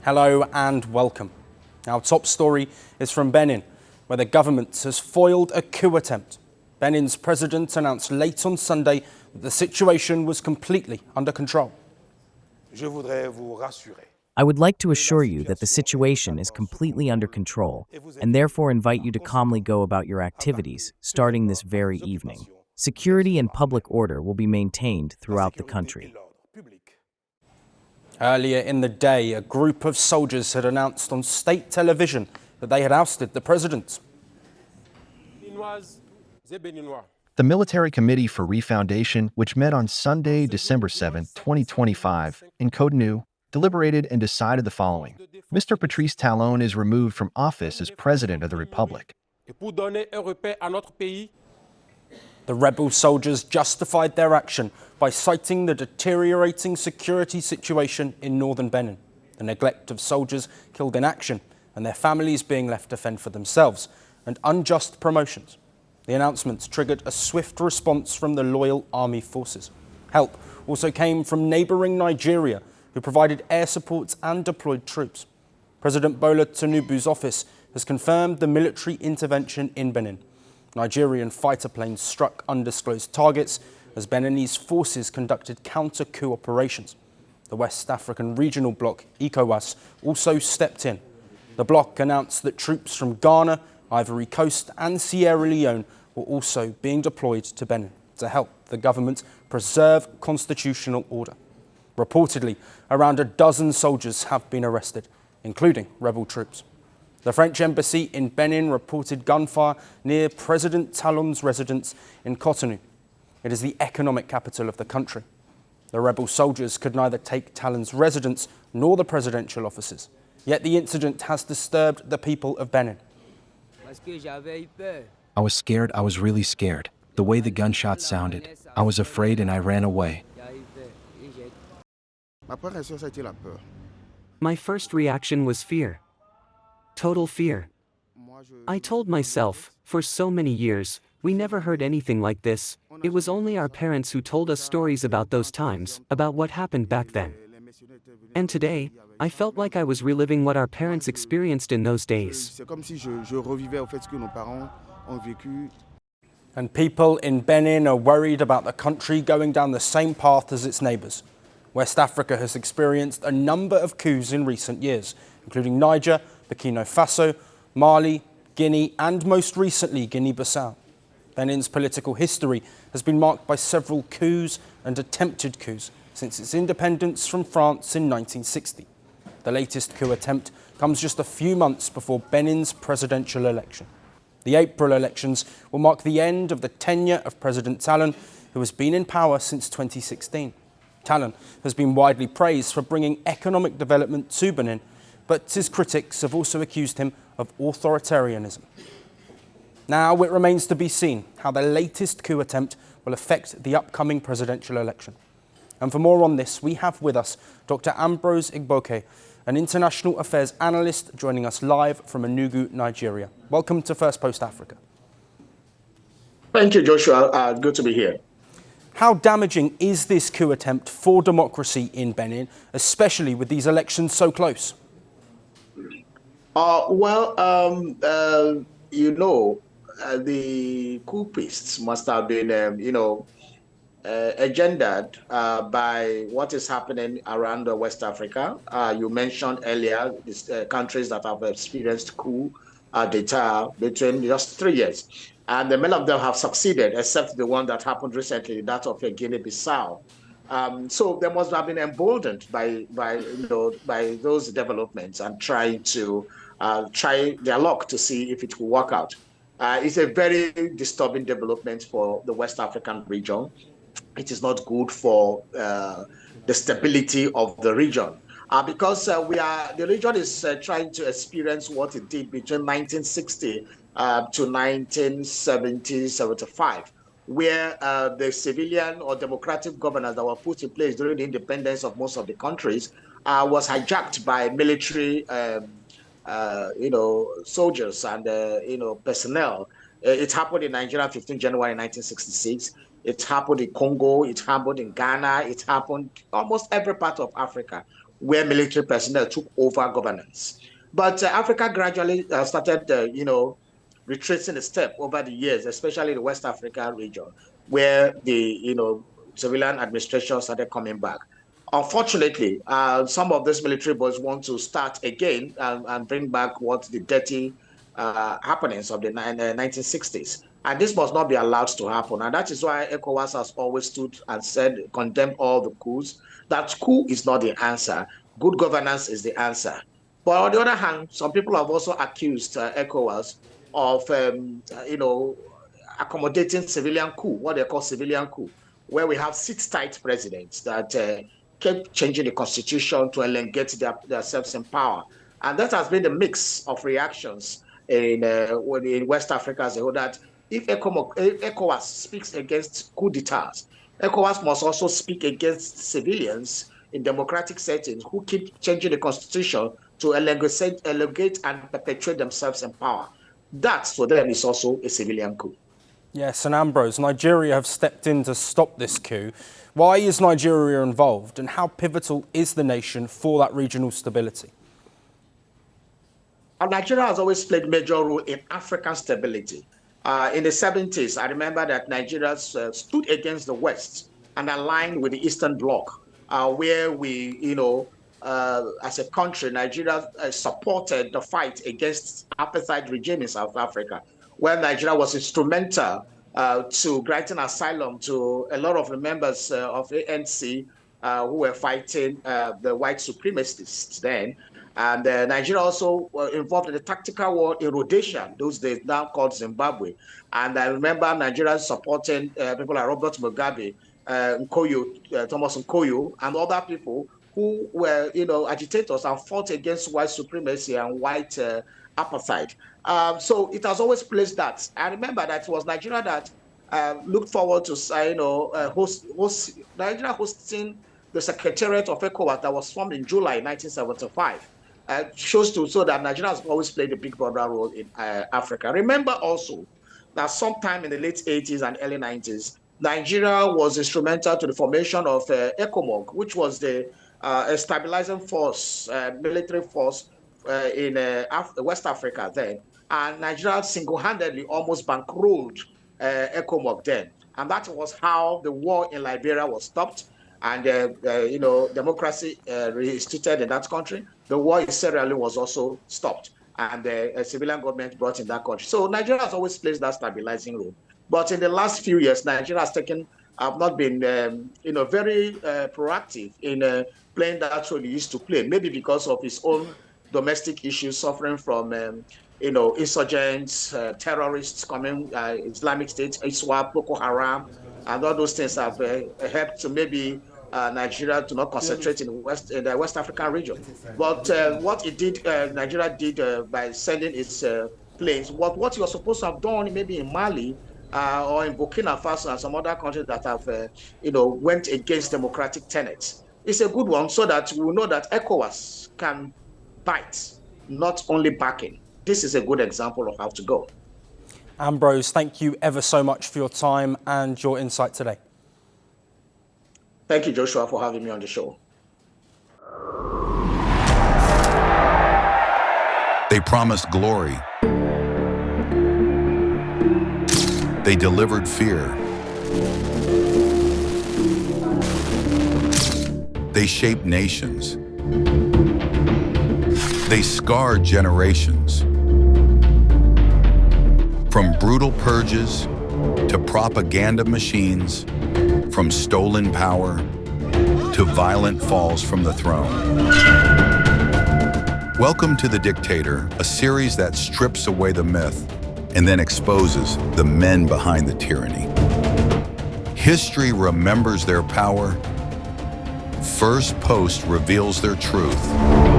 Hello and welcome. Our top story is from Benin, where the government has foiled a coup attempt. Benin's president announced late on Sunday that the situation was completely under control. I would like to assure you that the situation is completely under control, and therefore invite you to calmly go about your activities, starting this very evening. Security and public order will be maintained throughout the country. Earlier in the day, a group of soldiers had announced on state television that they had ousted the president. The Military Committee for Refoundation, which met on Sunday, December 7, 2025, in Cotonou, deliberated and decided the following. Mr. Patrice Talon is removed from office as President of the Republic. The rebel soldiers justified their action by citing the deteriorating security situation in northern Benin, the neglect of soldiers killed in action and their families being left to fend for themselves, and unjust promotions. The announcements triggered a swift response from the loyal army forces. Help also came from neighbouring Nigeria, who provided air support and deployed troops. President Bola Tinubu's office has confirmed the military intervention in Benin. Nigerian fighter planes struck undisclosed targets as Beninese forces conducted counter-coup operations. The West African regional bloc, ECOWAS, also stepped in. The bloc announced that troops from Ghana, Ivory Coast and Sierra Leone were also being deployed to Benin to help the government preserve constitutional order. Reportedly, around a dozen soldiers have been arrested, including rebel troops. The French embassy in Benin reported gunfire near President Talon's residence in Cotonou. It is the economic capital of the country. The rebel soldiers could neither take Talon's residence nor the presidential offices. Yet the incident has disturbed the people of Benin. I was scared. I was really scared. The way the gunshots sounded, I was afraid and I ran away. My first reaction was fear. Total fear. I told myself, for so many years, we never heard anything like this. It was only our parents who told us stories about those times, about what happened back then. And today, I felt like I was reliving what our parents experienced in those days. And people in Benin are worried about the country going down the same path as its neighbours. West Africa has experienced a number of coups in recent years, including Niger, Burkina Faso, Mali, Guinea and most recently Guinea-Bissau. Benin's political history has been marked by several coups and attempted coups since its independence from France in 1960. The latest coup attempt comes just a few months before Benin's presidential election. The April elections will mark the end of the tenure of President Talon, who has been in power since 2016. Talon has been widely praised for bringing economic development to Benin, but his critics have also accused him of authoritarianism. Now it remains to be seen how the latest coup attempt will affect the upcoming presidential election. And for more on this, we have with us Dr. Ambrose Igboke, an international affairs analyst joining us live from Enugu, Nigeria. Welcome to Firstpost Africa. Thank you, Joshua. Good to be here. How damaging is this coup attempt for democracy in Benin, especially with these elections so close? The coupists must have been, agendaed by what is happening around West Africa. You mentioned earlier these countries that have experienced coup d'etat between just 3 years. And many of them have succeeded, except the one that happened recently, that of Guinea-Bissau. So they must have been emboldened by those developments and try their luck to see if it will work out. It's a very disturbing development for the West African region. It is not good for the stability of the region. Because the region is trying to experience what it did between 1960 to 1970-75, where the civilian or democratic governance that were put in place during the independence of most of the countries was hijacked by military, soldiers and personnel. It happened in Nigeria on 15 January 1966. It happened in Congo. It happened in Ghana. It happened almost every part of Africa, where military personnel took over governance. But Africa gradually started, retracing a step over the years, especially the West Africa region, where the, civilian administration started coming back. Unfortunately, some of these military boys want to start again and bring back what the dirty happenings of the 1960s. And this must not be allowed to happen. And that is why ECOWAS has always stood and said, condemned all the coups. That coup is not the answer. Good governance is the answer. But on the other hand, some people have also accused ECOWAS of, accommodating civilian coup, what they call civilian coup, where we have sit-tight presidents that kept changing the constitution to elongate themselves in power. And that has been the mix of reactions in West Africa as a whole, that if ECOWAS speaks against coup d'etats, ECOWAS must also speak against civilians in democratic settings who keep changing the constitution to elongate and perpetuate themselves in power. That, for them, is also a civilian coup. Yes, and Ambrose, Nigeria have stepped in to stop this coup. Why is Nigeria involved, and how pivotal is the nation for that regional stability? Nigeria has always played a major role in African stability. In the 70s, I remember that Nigeria stood against the West and aligned with the Eastern Bloc, where we, as a country, Nigeria supported the fight against apartheid regime in South Africa, where Nigeria was instrumental to granting asylum to a lot of the members of ANC who were fighting the white supremacists then. And Nigeria also were involved in the tactical war in Rhodesia, those days now called Zimbabwe. And I remember Nigeria supporting people like Robert Mugabe, Thomas Nkoyo, and other people who were, agitators and fought against white supremacy and white apartheid. So it has always placed that. I remember that it was Nigeria that looked forward to, Nigeria hosting the Secretariat of ECOWAS that was formed in July 1975. Shows so that Nigeria has always played a big brother role in Africa. Remember also that sometime in the late 80s and early 90s, Nigeria was instrumental to the formation of ECOMOG, which was the stabilizing force, military force in West Africa then. And Nigeria single-handedly almost bankrolled ECOMOG then. And that was how the war in Liberia was stopped and, democracy reinstituted in that country. The war in Sierra Leone was also stopped and a civilian government brought in that country. So Nigeria has always played that stabilizing role. But in the last few years, Nigeria has not been, very proactive in playing that role he used to play, maybe because of his own domestic issues, suffering from, insurgents, terrorists coming, Islamic State, ISWAP, Boko Haram, and all those things have helped to maybe Nigeria to not concentrate in the West African region. But what it did, Nigeria did by sending its planes, what you were supposed to have done maybe in Mali or in Burkina Faso and some other countries that have, went against democratic tenets. It's a good one so that we know that ECOWAS can bite, not only backing. This is a good example of how to go. Ambrose, thank you ever so much for your time and your insight today. Thank you, Joshua, for having me on the show. They promised glory. They delivered fear. They shaped nations. They scarred generations. From brutal purges to propaganda machines, from stolen power to violent falls from the throne. Welcome to The Dictator, a series that strips away the myth and then exposes the men behind the tyranny. History remembers their power. Firstpost reveals their truth.